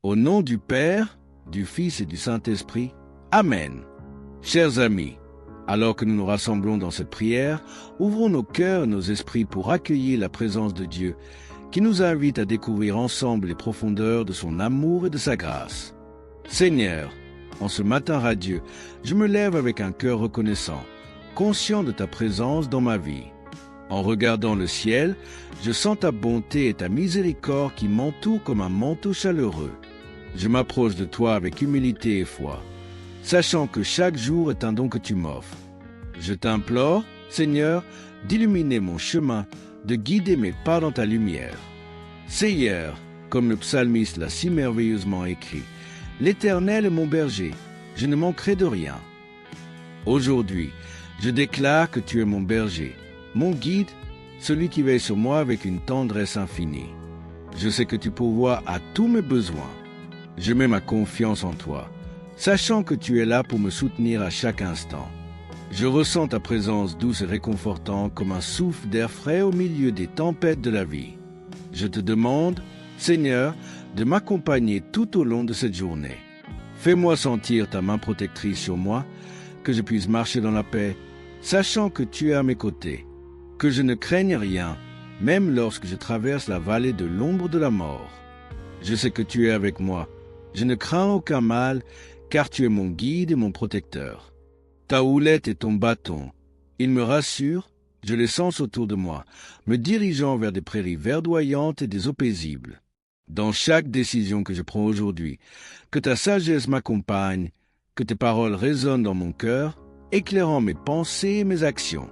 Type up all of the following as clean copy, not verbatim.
Au nom du Père, du Fils et du Saint-Esprit. Amen. Chers amis, alors que nous nous rassemblons dans cette prière, ouvrons nos cœurs et nos esprits pour accueillir la présence de Dieu, qui nous invite à découvrir ensemble les profondeurs de son amour et de sa grâce. Seigneur, en ce matin radieux, je me lève avec un cœur reconnaissant, conscient de ta présence dans ma vie. En regardant le ciel, je sens ta bonté et ta miséricorde qui m'entourent comme un manteau chaleureux. Je m'approche de toi avec humilité et foi, sachant que chaque jour est un don que tu m'offres. Je t'implore, Seigneur, d'illuminer mon chemin, de guider mes pas dans ta lumière. Seigneur, comme le psalmiste l'a si merveilleusement écrit, l'Éternel est mon berger, je ne manquerai de rien. Aujourd'hui, je déclare que tu es mon berger, mon guide, celui qui veille sur moi avec une tendresse infinie. Je sais que tu pourvois à tous mes besoins. Je mets ma confiance en toi, sachant que tu es là pour me soutenir à chaque instant. Je ressens ta présence douce et réconfortante comme un souffle d'air frais au milieu des tempêtes de la vie. Je te demande, Seigneur, de m'accompagner tout au long de cette journée. Fais-moi sentir ta main protectrice sur moi, que je puisse marcher dans la paix, sachant que tu es à mes côtés, que je ne craigne rien, même lorsque je traverse la vallée de l'ombre de la mort. Je sais que tu es avec moi. Je ne crains aucun mal, car tu es mon guide et mon protecteur. Ta houlette et ton bâton, ils me rassurent, je les sens autour de moi, me dirigeant vers des prairies verdoyantes et des eaux paisibles. Dans chaque décision que je prends aujourd'hui, que ta sagesse m'accompagne, que tes paroles résonnent dans mon cœur, éclairant mes pensées et mes actions.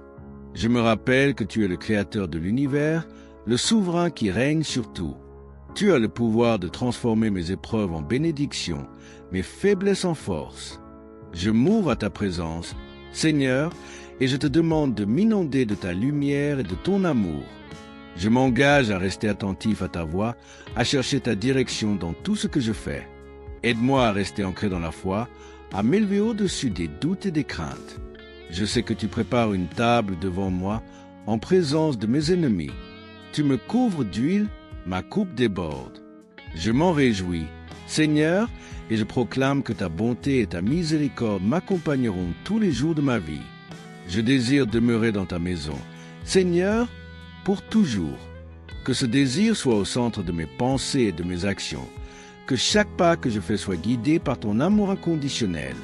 Je me rappelle que tu es le Créateur de l'univers, le souverain qui règne sur tout. Tu as le pouvoir de transformer mes épreuves en bénédictions, mes faiblesses en force. Je m'ouvre à ta présence, Seigneur, et je te demande de m'inonder de ta lumière et de ton amour. Je m'engage à rester attentif à ta voix, à chercher ta direction dans tout ce que je fais. Aide-moi à rester ancré dans la foi, à m'élever au-dessus des doutes et des craintes. Je sais que tu prépares une table devant moi, en présence de mes ennemis. Tu me couvres d'huile, ma coupe déborde. Je m'en réjouis, Seigneur, et je proclame que ta bonté et ta miséricorde m'accompagneront tous les jours de ma vie. Je désire demeurer dans ta maison, Seigneur, pour toujours. Que ce désir soit au centre de mes pensées et de mes actions. Que chaque pas que je fais soit guidé par ton amour inconditionnel.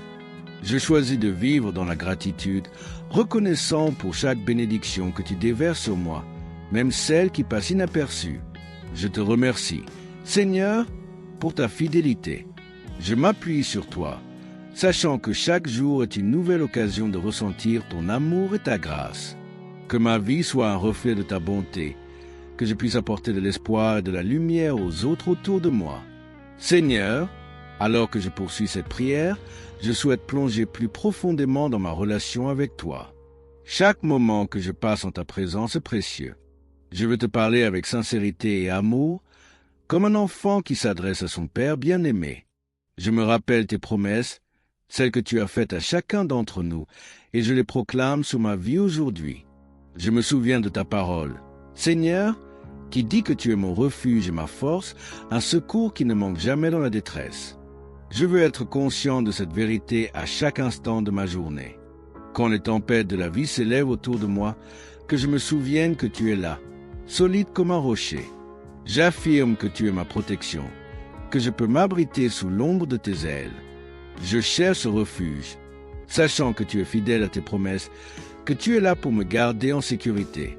Je choisis de vivre dans la gratitude, reconnaissant pour chaque bénédiction que tu déverses sur moi, même celle qui passe inaperçue. Je te remercie, Seigneur, pour ta fidélité. Je m'appuie sur toi, sachant que chaque jour est une nouvelle occasion de ressentir ton amour et ta grâce. Que ma vie soit un reflet de ta bonté, que je puisse apporter de l'espoir et de la lumière aux autres autour de moi. Seigneur, alors que je poursuis cette prière, je souhaite plonger plus profondément dans ma relation avec toi. Chaque moment que je passe en ta présence est précieux. Je veux te parler avec sincérité et amour, comme un enfant qui s'adresse à son Père bien-aimé. Je me rappelle tes promesses, celles que tu as faites à chacun d'entre nous, et je les proclame sur ma vie aujourd'hui. Je me souviens de ta parole, Seigneur, qui dit que tu es mon refuge et ma force, un secours qui ne manque jamais dans la détresse. Je veux être conscient de cette vérité à chaque instant de ma journée. Quand les tempêtes de la vie s'élèvent autour de moi, que je me souvienne que tu es là, solide comme un rocher. J'affirme que tu es ma protection, que je peux m'abriter sous l'ombre de tes ailes. Je cherche ce refuge, sachant que tu es fidèle à tes promesses, que tu es là pour me garder en sécurité.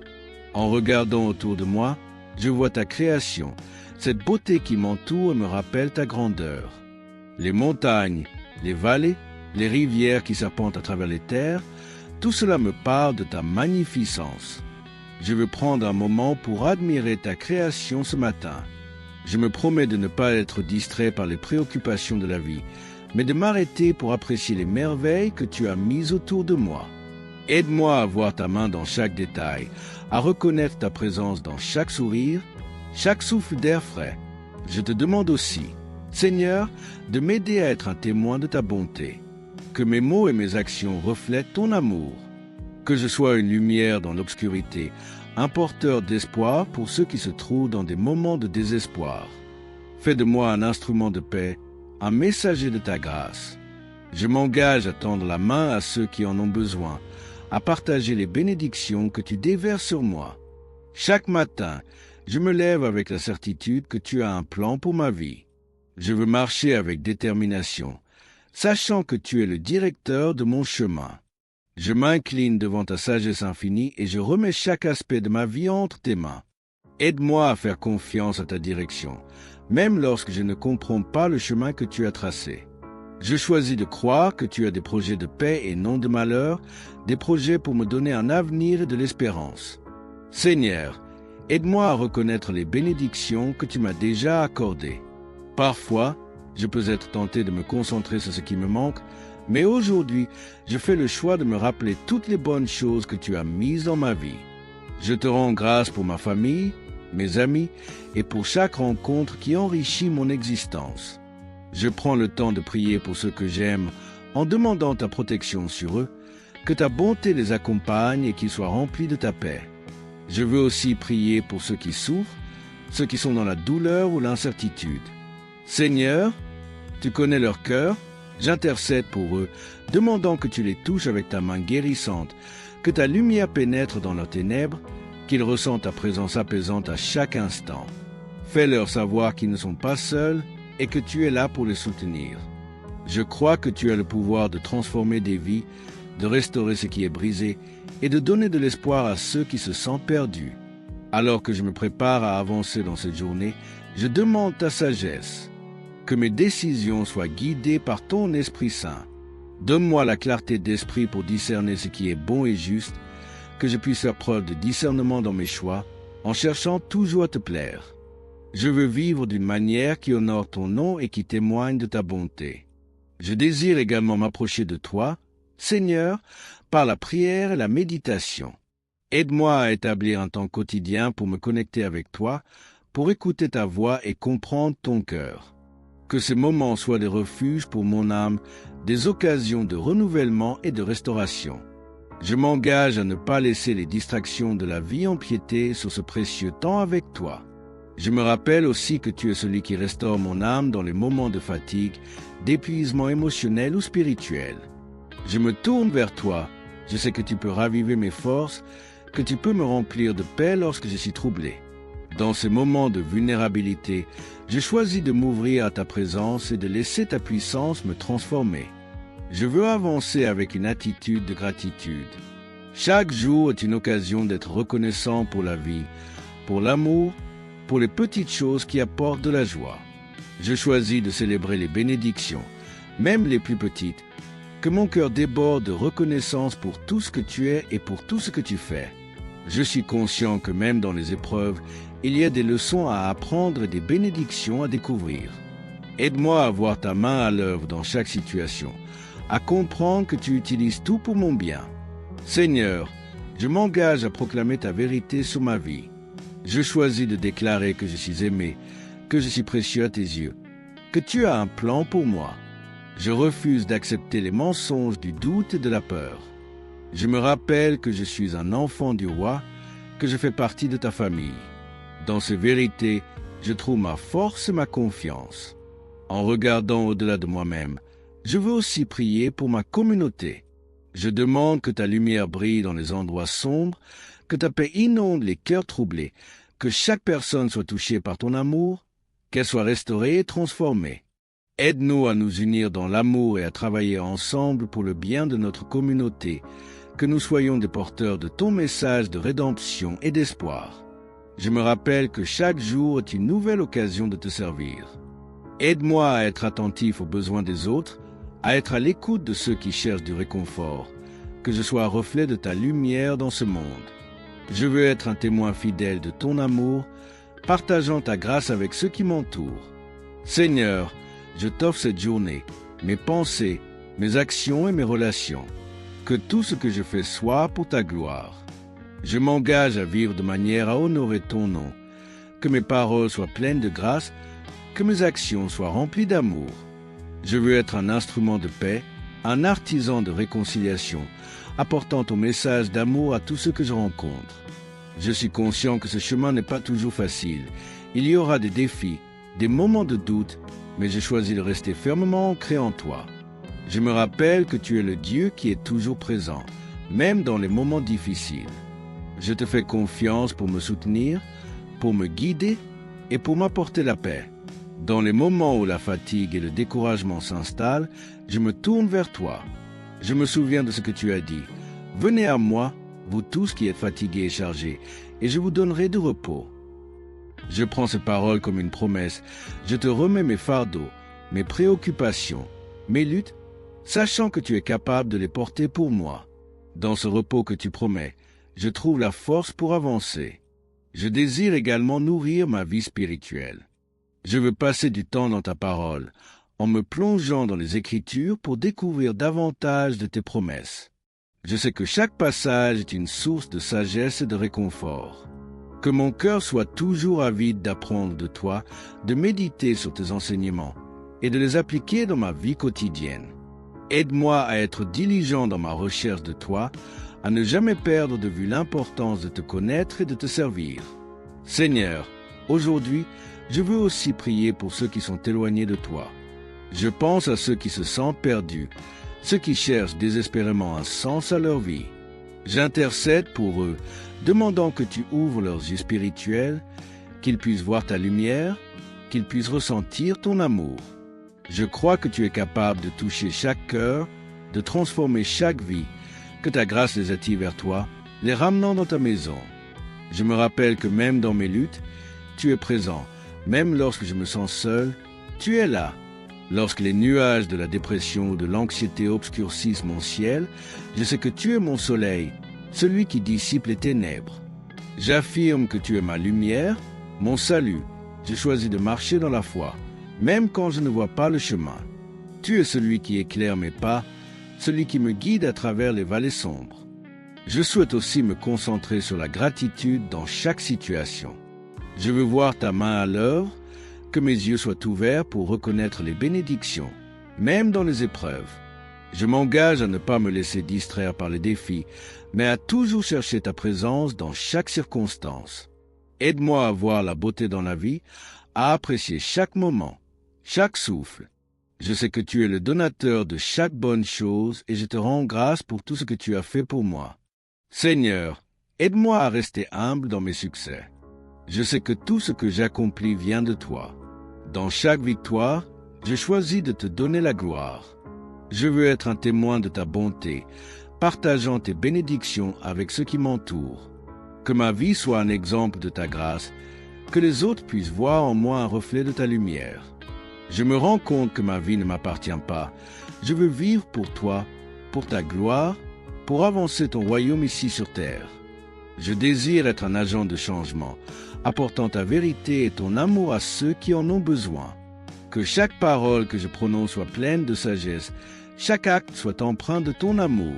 En regardant autour de moi, je vois ta création, cette beauté qui m'entoure et me rappelle ta grandeur. Les montagnes, les vallées, les rivières qui serpentent à travers les terres, tout cela me parle de ta magnificence. Je veux prendre un moment pour admirer ta création ce matin. Je me promets de ne pas être distrait par les préoccupations de la vie, mais de m'arrêter pour apprécier les merveilles que tu as mises autour de moi. Aide-moi à voir ta main dans chaque détail, à reconnaître ta présence dans chaque sourire, chaque souffle d'air frais. Je te demande aussi, Seigneur, de m'aider à être un témoin de ta bonté, que mes mots et mes actions reflètent ton amour, que je sois une lumière dans l'obscurité, un porteur d'espoir pour ceux qui se trouvent dans des moments de désespoir. Fais de moi un instrument de paix, un messager de ta grâce. Je m'engage à tendre la main à ceux qui en ont besoin, à partager les bénédictions que tu déverses sur moi. Chaque matin, je me lève avec la certitude que tu as un plan pour ma vie. Je veux marcher avec détermination, sachant que tu es le directeur de mon chemin. Je m'incline devant ta sagesse infinie et je remets chaque aspect de ma vie entre tes mains. Aide-moi à faire confiance à ta direction, même lorsque je ne comprends pas le chemin que tu as tracé. Je choisis de croire que tu as des projets de paix et non de malheur, des projets pour me donner un avenir et de l'espérance. Seigneur, aide-moi à reconnaître les bénédictions que tu m'as déjà accordées. Parfois, je peux être tenté de me concentrer sur ce qui me manque, mais aujourd'hui, je fais le choix de me rappeler toutes les bonnes choses que tu as mises dans ma vie. Je te rends grâce pour ma famille, mes amis, et pour chaque rencontre qui enrichit mon existence. Je prends le temps de prier pour ceux que j'aime en demandant ta protection sur eux, que ta bonté les accompagne et qu'ils soient remplis de ta paix. Je veux aussi prier pour ceux qui souffrent, ceux qui sont dans la douleur ou l'incertitude. Seigneur, tu connais leur cœur, j'intercède pour eux, demandant que tu les touches avec ta main guérissante, que ta lumière pénètre dans leurs ténèbres, qu'ils ressentent ta présence apaisante à chaque instant. Fais-leur savoir qu'ils ne sont pas seuls et que tu es là pour les soutenir. Je crois que tu as le pouvoir de transformer des vies, de restaurer ce qui est brisé et de donner de l'espoir à ceux qui se sentent perdus. Alors que je me prépare à avancer dans cette journée, je demande ta sagesse. Que mes décisions soient guidées par ton Esprit Saint. Donne-moi la clarté d'esprit pour discerner ce qui est bon et juste, que je puisse faire preuve de discernement dans mes choix, en cherchant toujours à te plaire. Je veux vivre d'une manière qui honore ton nom et qui témoigne de ta bonté. Je désire également m'approcher de toi, Seigneur, par la prière et la méditation. Aide-moi à établir un temps quotidien pour me connecter avec toi, pour écouter ta voix et comprendre ton cœur. Que ces moments soient des refuges pour mon âme, des occasions de renouvellement et de restauration. Je m'engage à ne pas laisser les distractions de la vie empiéter sur ce précieux temps avec toi. Je me rappelle aussi que tu es celui qui restaure mon âme dans les moments de fatigue, d'épuisement émotionnel ou spirituel. Je me tourne vers toi. Je sais que tu peux raviver mes forces, que tu peux me remplir de paix lorsque je suis troublé. Dans ces moments de vulnérabilité, je choisis de m'ouvrir à ta présence et de laisser ta puissance me transformer. Je veux avancer avec une attitude de gratitude. Chaque jour est une occasion d'être reconnaissant pour la vie, pour l'amour, pour les petites choses qui apportent de la joie. Je choisis de célébrer les bénédictions, même les plus petites, que mon cœur déborde de reconnaissance pour tout ce que tu es et pour tout ce que tu fais. Je suis conscient que même dans les épreuves, il y a des leçons à apprendre et des bénédictions à découvrir. Aide-moi à voir ta main à l'œuvre dans chaque situation, à comprendre que tu utilises tout pour mon bien. Seigneur, je m'engage à proclamer ta vérité sur ma vie. Je choisis de déclarer que je suis aimé, que je suis précieux à tes yeux, que tu as un plan pour moi. Je refuse d'accepter les mensonges du doute et de la peur. Je me rappelle que je suis un enfant du roi, que je fais partie de ta famille. Dans ces vérités, je trouve ma force et ma confiance. En regardant au-delà de moi-même, je veux aussi prier pour ma communauté. Je demande que ta lumière brille dans les endroits sombres, que ta paix inonde les cœurs troublés, que chaque personne soit touchée par ton amour, qu'elle soit restaurée et transformée. Aide-nous à nous unir dans l'amour et à travailler ensemble pour le bien de notre communauté, que nous soyons des porteurs de ton message de rédemption et d'espoir. Je me rappelle que chaque jour est une nouvelle occasion de te servir. Aide-moi à être attentif aux besoins des autres, à être à l'écoute de ceux qui cherchent du réconfort, que je sois un reflet de ta lumière dans ce monde. Je veux être un témoin fidèle de ton amour, partageant ta grâce avec ceux qui m'entourent. Seigneur, je t'offre cette journée, mes pensées, mes actions et mes relations. Que tout ce que je fais soit pour ta gloire. Je m'engage à vivre de manière à honorer ton nom, que mes paroles soient pleines de grâce, que mes actions soient remplies d'amour. Je veux être un instrument de paix, un artisan de réconciliation, apportant ton message d'amour à tous ceux que je rencontre. Je suis conscient que ce chemin n'est pas toujours facile. Il y aura des défis, des moments de doute, mais je choisis de rester fermement ancré en toi. Je me rappelle que tu es le Dieu qui est toujours présent, même dans les moments difficiles. Je te fais confiance pour me soutenir, pour me guider et pour m'apporter la paix. Dans les moments où la fatigue et le découragement s'installent, je me tourne vers toi. Je me souviens de ce que tu as dit. Venez à moi, vous tous qui êtes fatigués et chargés, et je vous donnerai du repos. Je prends ces paroles comme une promesse. Je te remets mes fardeaux, mes préoccupations, mes luttes, sachant que tu es capable de les porter pour moi. Dans ce repos que tu promets, je trouve la force pour avancer. Je désire également nourrir ma vie spirituelle. Je veux passer du temps dans ta parole, en me plongeant dans les Écritures pour découvrir davantage de tes promesses. Je sais que chaque passage est une source de sagesse et de réconfort. Que mon cœur soit toujours avide d'apprendre de toi, de méditer sur tes enseignements et de les appliquer dans ma vie quotidienne. Aide-moi à être diligent dans ma recherche de toi, à ne jamais perdre de vue l'importance de te connaître et de te servir. Seigneur, aujourd'hui, je veux aussi prier pour ceux qui sont éloignés de toi. Je pense à ceux qui se sentent perdus, ceux qui cherchent désespérément un sens à leur vie. J'intercède pour eux, demandant que tu ouvres leurs yeux spirituels, qu'ils puissent voir ta lumière, qu'ils puissent ressentir ton amour. Je crois que tu es capable de toucher chaque cœur, de transformer chaque vie, que ta grâce les attire vers toi, les ramenant dans ta maison. Je me rappelle que même dans mes luttes, tu es présent. Même lorsque je me sens seul, tu es là. Lorsque les nuages de la dépression ou de l'anxiété obscurcissent mon ciel, je sais que tu es mon soleil, celui qui dissipe les ténèbres. J'affirme que tu es ma lumière, mon salut. Je choisis de marcher dans la foi, même quand je ne vois pas le chemin. Tu es celui qui éclaire mes pas, celui qui me guide à travers les vallées sombres. Je souhaite aussi me concentrer sur la gratitude dans chaque situation. Je veux voir ta main à l'œuvre, que mes yeux soient ouverts pour reconnaître les bénédictions, même dans les épreuves. Je m'engage à ne pas me laisser distraire par les défis, mais à toujours chercher ta présence dans chaque circonstance. Aide-moi à voir la beauté dans la vie, à apprécier chaque moment, chaque souffle. Je sais que tu es le donateur de chaque bonne chose et je te rends grâce pour tout ce que tu as fait pour moi. Seigneur, aide-moi à rester humble dans mes succès. Je sais que tout ce que j'accomplis vient de toi. Dans chaque victoire, je choisis de te donner la gloire. Je veux être un témoin de ta bonté, partageant tes bénédictions avec ceux qui m'entourent. Que ma vie soit un exemple de ta grâce, que les autres puissent voir en moi un reflet de ta lumière. Je me rends compte que ma vie ne m'appartient pas. Je veux vivre pour toi, pour ta gloire, pour avancer ton royaume ici sur terre. Je désire être un agent de changement, apportant ta vérité et ton amour à ceux qui en ont besoin. Que chaque parole que je prononce soit pleine de sagesse, chaque acte soit empreint de ton amour.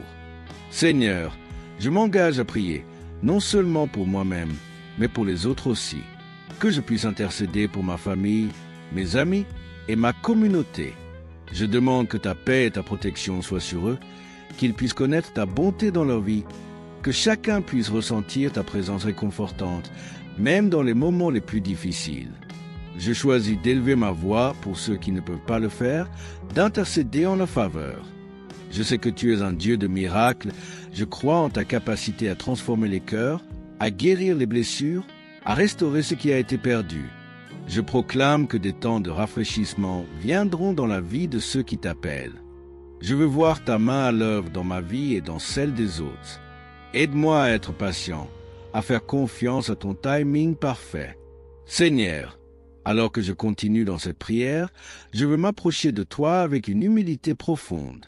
Seigneur, je m'engage à prier, non seulement pour moi-même, mais pour les autres aussi. Que je puisse intercéder pour ma famille, mes amis et ma communauté. Je demande que ta paix et ta protection soient sur eux, qu'ils puissent connaître ta bonté dans leur vie, que chacun puisse ressentir ta présence réconfortante, même dans les moments les plus difficiles. Je choisis d'élever ma voix pour ceux qui ne peuvent pas le faire, d'intercéder en leur faveur. Je sais que tu es un Dieu de miracles, je crois en ta capacité à transformer les cœurs, à guérir les blessures, à restaurer ce qui a été perdu. Je proclame que des temps de rafraîchissement viendront dans la vie de ceux qui t'appellent. Je veux voir ta main à l'œuvre dans ma vie et dans celle des autres. Aide-moi à être patient, à faire confiance à ton timing parfait. Seigneur, alors que je continue dans cette prière, je veux m'approcher de toi avec une humilité profonde.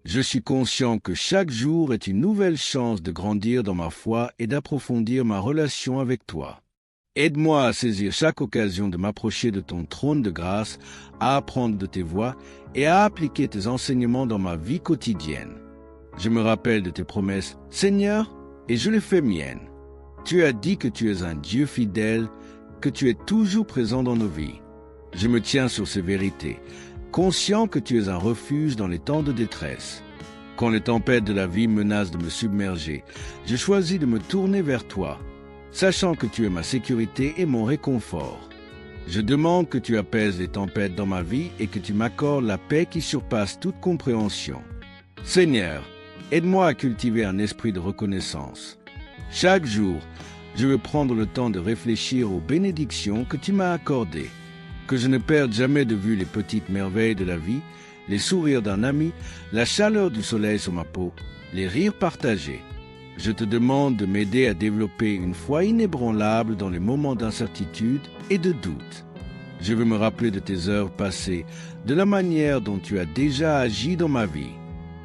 Je suis conscient que chaque jour est une nouvelle chance de grandir dans ma foi et d'approfondir ma relation avec toi. Aide-moi à saisir chaque occasion de m'approcher de ton trône de grâce, à apprendre de tes voies et à appliquer tes enseignements dans ma vie quotidienne. Je me rappelle de tes promesses, Seigneur, et je les fais miennes. Tu as dit que tu es un Dieu fidèle, que tu es toujours présent dans nos vies. Je me tiens sur ces vérités, conscient que tu es un refuge dans les temps de détresse. Quand les tempêtes de la vie menacent de me submerger, je choisis de me tourner vers toi, sachant que tu es ma sécurité et mon réconfort. Je demande que tu apaises les tempêtes dans ma vie et que tu m'accordes la paix qui surpasse toute compréhension. Seigneur, aide-moi à cultiver un esprit de reconnaissance. Chaque jour, je veux prendre le temps de réfléchir aux bénédictions que tu m'as accordées. Que je ne perde jamais de vue les petites merveilles de la vie, les sourires d'un ami, la chaleur du soleil sur ma peau, les rires partagés. Je te demande de m'aider à développer une foi inébranlable dans les moments d'incertitude et de doute. Je veux me rappeler de tes œuvres passées, de la manière dont tu as déjà agi dans ma vie.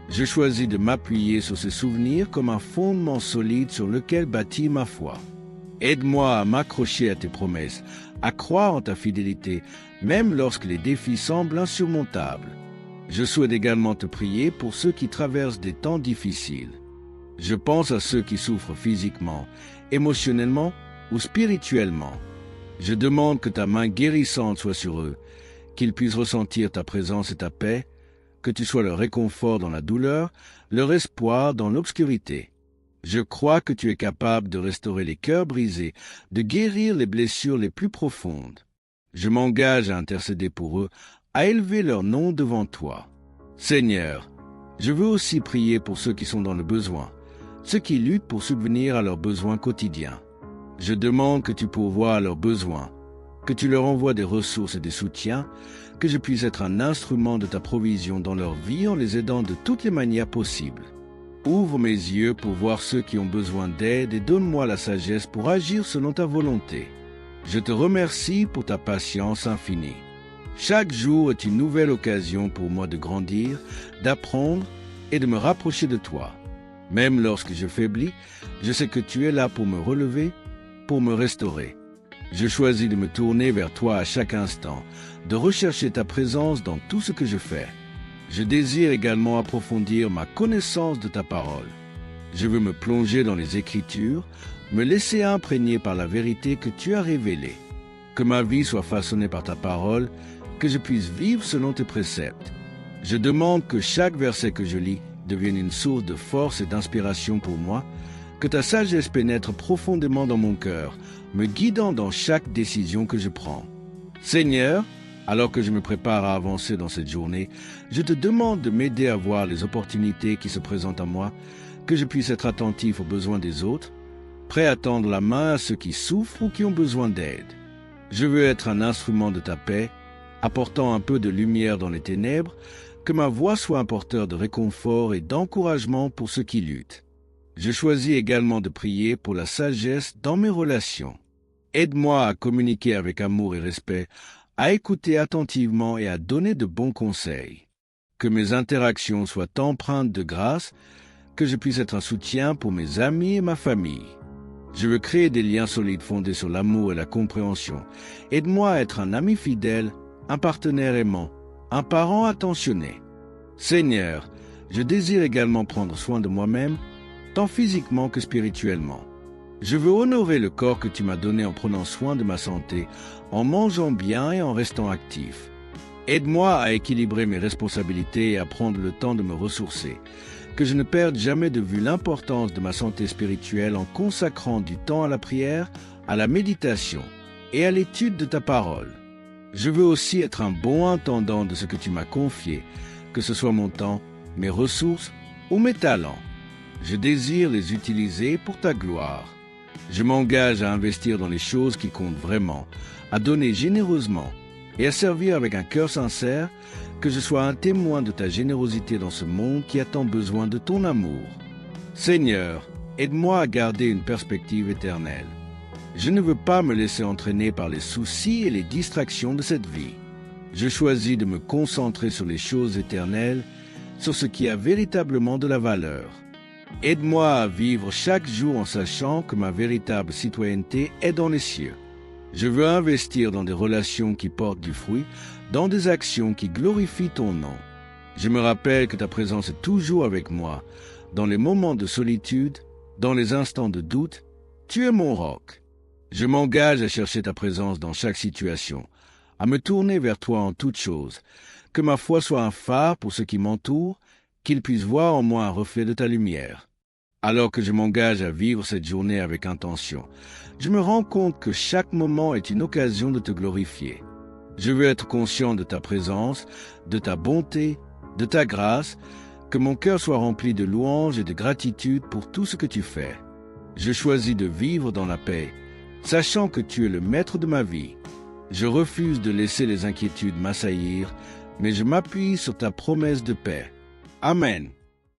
Je choisis de m'appuyer sur ces souvenirs comme un fondement solide sur lequel bâtir ma foi. Aide-moi à m'accrocher à tes promesses, à croire en ta fidélité, même lorsque les défis semblent insurmontables. Je souhaite également te prier pour ceux qui traversent des temps difficiles. Je pense à ceux qui souffrent physiquement, émotionnellement ou spirituellement. Je demande que ta main guérissante soit sur eux, qu'ils puissent ressentir ta présence et ta paix, que tu sois leur réconfort dans la douleur, leur espoir dans l'obscurité. Je crois que tu es capable de restaurer les cœurs brisés, de guérir les blessures les plus profondes. Je m'engage à intercéder pour eux, à élever leur nom devant toi. Seigneur, je veux aussi prier pour ceux qui sont dans le besoin, ceux qui luttent pour subvenir à leurs besoins quotidiens. Je demande que tu pourvoies à leurs besoins, que tu leur envoies des ressources et des soutiens, que je puisse être un instrument de ta provision dans leur vie en les aidant de toutes les manières possibles. Ouvre mes yeux pour voir ceux qui ont besoin d'aide et donne-moi la sagesse pour agir selon ta volonté. Je te remercie pour ta patience infinie. Chaque jour est une nouvelle occasion pour moi de grandir, d'apprendre et de me rapprocher de toi. Même lorsque je faiblis, je sais que tu es là pour me relever, pour me restaurer. Je choisis de me tourner vers toi à chaque instant, de rechercher ta présence dans tout ce que je fais. Je désire également approfondir ma connaissance de ta parole. Je veux me plonger dans les Écritures, me laisser imprégner par la vérité que tu as révélée. Que ma vie soit façonnée par ta parole, que je puisse vivre selon tes préceptes. Je demande que chaque verset que je lis devienne une source de force et d'inspiration pour moi, que ta sagesse pénètre profondément dans mon cœur, me guidant dans chaque décision que je prends. Seigneur, alors que je me prépare à avancer dans cette journée, je te demande de m'aider à voir les opportunités qui se présentent à moi, que je puisse être attentif aux besoins des autres, prêt à tendre la main à ceux qui souffrent ou qui ont besoin d'aide. Je veux être un instrument de ta paix, apportant un peu de lumière dans les ténèbres, que ma voix soit un porteur de réconfort et d'encouragement pour ceux qui luttent. Je choisis également de prier pour la sagesse dans mes relations. Aide-moi à communiquer avec amour et respect, à écouter attentivement et à donner de bons conseils. Que mes interactions soient empreintes de grâce, que je puisse être un soutien pour mes amis et ma famille. Je veux créer des liens solides fondés sur l'amour et la compréhension. Aide-moi à être un ami fidèle, un partenaire aimant, un parent attentionné. Seigneur, je désire également prendre soin de moi-même, tant physiquement que spirituellement. Je veux honorer le corps que tu m'as donné en prenant soin de ma santé, en mangeant bien et en restant actif. Aide-moi à équilibrer mes responsabilités et à prendre le temps de me ressourcer, que je ne perde jamais de vue l'importance de ma santé spirituelle en consacrant du temps à la prière, à la méditation et à l'étude de ta parole. Je veux aussi être un bon intendant de ce que tu m'as confié, que ce soit mon temps, mes ressources ou mes talents. Je désire les utiliser pour ta gloire. Je m'engage à investir dans les choses qui comptent vraiment, à donner généreusement et à servir avec un cœur sincère, que je sois un témoin de ta générosité dans ce monde qui a tant besoin de ton amour. Seigneur, aide-moi à garder une perspective éternelle. Je ne veux pas me laisser entraîner par les soucis et les distractions de cette vie. Je choisis de me concentrer sur les choses éternelles, sur ce qui a véritablement de la valeur. Aide-moi à vivre chaque jour en sachant que ma véritable citoyenneté est dans les cieux. Je veux investir dans des relations qui portent du fruit, dans des actions qui glorifient ton nom. Je me rappelle que ta présence est toujours avec moi, dans les moments de solitude, dans les instants de doute. Tu es mon roc. Je m'engage à chercher ta présence dans chaque situation, à me tourner vers toi en toutes choses, que ma foi soit un phare pour ceux qui m'entourent, qu'ils puissent voir en moi un reflet de ta lumière. Alors que je m'engage à vivre cette journée avec intention, je me rends compte que chaque moment est une occasion de te glorifier. Je veux être conscient de ta présence, de ta bonté, de ta grâce, que mon cœur soit rempli de louanges et de gratitude pour tout ce que tu fais. Je choisis de vivre dans la paix, sachant que tu es le maître de ma vie. Je refuse de laisser les inquiétudes m'assaillir, mais je m'appuie sur ta promesse de paix. Amen.